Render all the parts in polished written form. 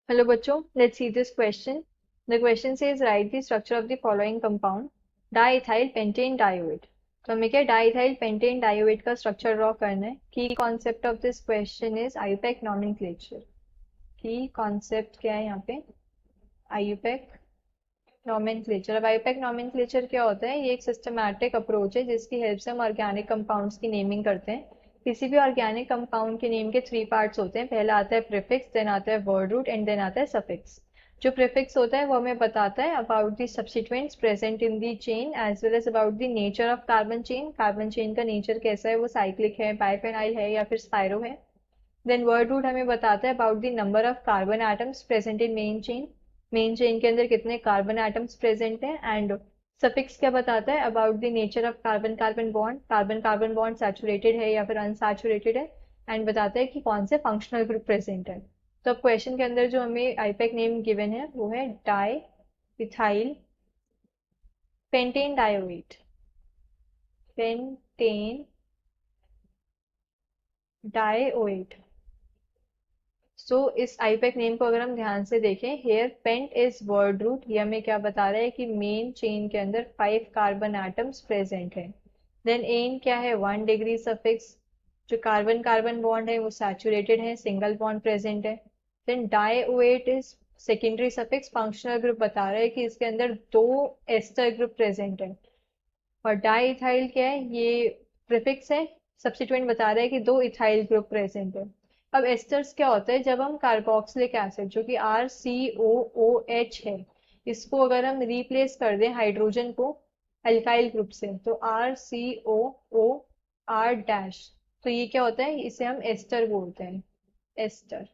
Hello बच्चों, let's see this question. The question says write the structure of the following compound diethyl pentane dioate. तो हमें क्या diethyl pentane डायोएट का structure draw करना है. की concept of this question is IUPAC nomenclature. की concept क्या है यहाँ पे? IUPAC nomenclature. अब आईयूपैक नॉमेनक्लेचर क्या होता है? ये एक सिस्टमैटिक अप्रोच है जिसकी हेल्प से हम ऑर्गेनिक कंपाउंड्स की नेमिंग करते हैं. किसी भी ऑर्गेनिक कंपाउंड के नेम के थ्री पार्ट्स होते हैं. पहला आता है प्रीफिक्स, देन आता है वर्ड रूट एंड देन आता है सफिक्स. जो प्रीफिक्स होता है वो हमें बताता है about the substituents present in the chain as well as about the nature of carbon chain. Carbon chain का नेचर कैसा है, वो साइक्लिक है, बाइफेनाइल है या फिर स्पाइरो है. देन वर्ड रूट हमें बताता है about the number of carbon atoms present in main chain. Main chain के अंदर कितने कार्बन एटम्स प्रेजेंट हैं. एंड सफिक्स क्या बताता है about the nature of carbon carbon bond. Carbon carbon bond saturated है या फिर अनसैचुरेटेड है. एंड बताता है कि कौन से फंक्शनल ग्रुप प्रेजेंट है. तो अब क्वेश्चन के अंदर जो हमें आईपैक नेम गिवन है वो है diethyl pentanedioate. Pentane डायोएट. So इस आईपैक नेम को अगर हम ध्यान से देखें, here pent is word root. ये हमें क्या बता रहा है कि मेन चेन के अंदर 5 कार्बन एटम्स प्रेजेंट हैं. देन एन क्या है? 1 डिग्री सफिक्स. जो कार्बन कार्बन बॉन्ड है वो सैचुरेटेड है, सिंगल बॉन्ड प्रेजेंट है. Then dioate is secondary suffix. Functional group बता रहा है कि इसके अंदर 2 एस्टर ग्रुप प्रेजेंट है. और डाई इथाइल क्या है? ये प्रीफिक्स है. सब्स्टिट्यूएंट बता रहा है कि 2 इथाइल ग्रुप प्रेजेंट है. अब एस्टर्स क्या होता है? जब हम कार्बोक्सिलिक एसिड जो कि RCOOH है, इसको अगर हम रिप्लेस कर दें हाइड्रोजन को अल्काइल ग्रुप से, तो RCOOR डैश, तो ये क्या होता है? इसे हम एस्टर बोलते हैं. एस्टर.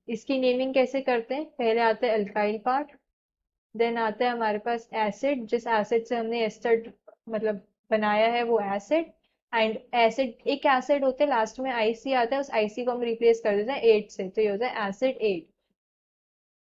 इसकी नेमिंग कैसे करते हैं? पहले आता है अल्काइल पार्ट, देन आता है हमारे पास एसिड. जिस एसिड से हमने एस्टर मतलब बनाया है वो एसिड. एंड एसिड, एक एसिड होते हैं लास्ट में आईसी आता है, उस आईसी को हम रिप्लेस कर देते हैं 8 से, तो ये होता है एसिड 8.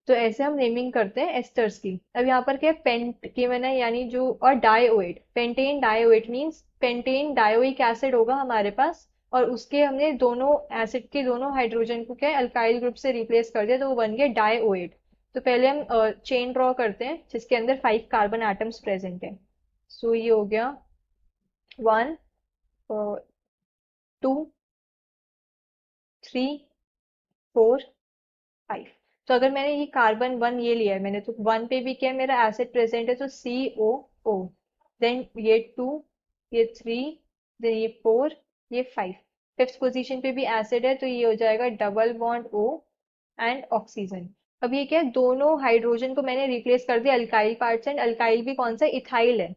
तो ऐसे हम नेमिंग करते हैं एस्टर्स की. अब यहाँ पर क्या है? पेंट की मैंने यानी जो, और dioate, pentane dioate means pentane dioic acid होगा हमारे पास, और उसके हमने दोनों एसिड के दोनों हाइड्रोजन को क्या है अल्काइल ग्रुप से रिप्लेस कर दिया, तो वो बन गया डायोएट. तो पहले हम चेन ड्रॉ करते हैं जिसके अंदर 5 कार्बन एटम्स प्रेजेंट है. सो ये हो गया 1, 2, 3, 4, 5. तो अगर मैंने ये कार्बन 1 ये लिया है मैंने, तो 1 पे भी क्या है? मेरा एसिड प्रेजेंट है, तो COO. देन ये 2, ये 3, देन ये 4, ये 5. फिफ्थ पोजीशन पे भी एसिड है, तो ये हो जाएगा double bond O and oxygen. अब ये क्या है? दोनों हाइड्रोजन को मैंने रिप्लेस कर दिया अल्काइल पार्ट से. एंड अल्काइल भी कौन सा? इथाइल है,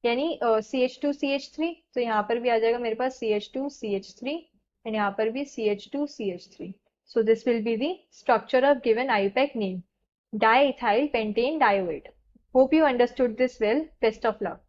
यानी CH2CH3. तो यहाँ पर भी आ जाएगा मेरे पास CH2CH3, एंड यहाँ पर भी CH2CH3. So this will be the structure of given IUPAC name, diethyl pentane dioate. Hope you understood this well. Best of luck.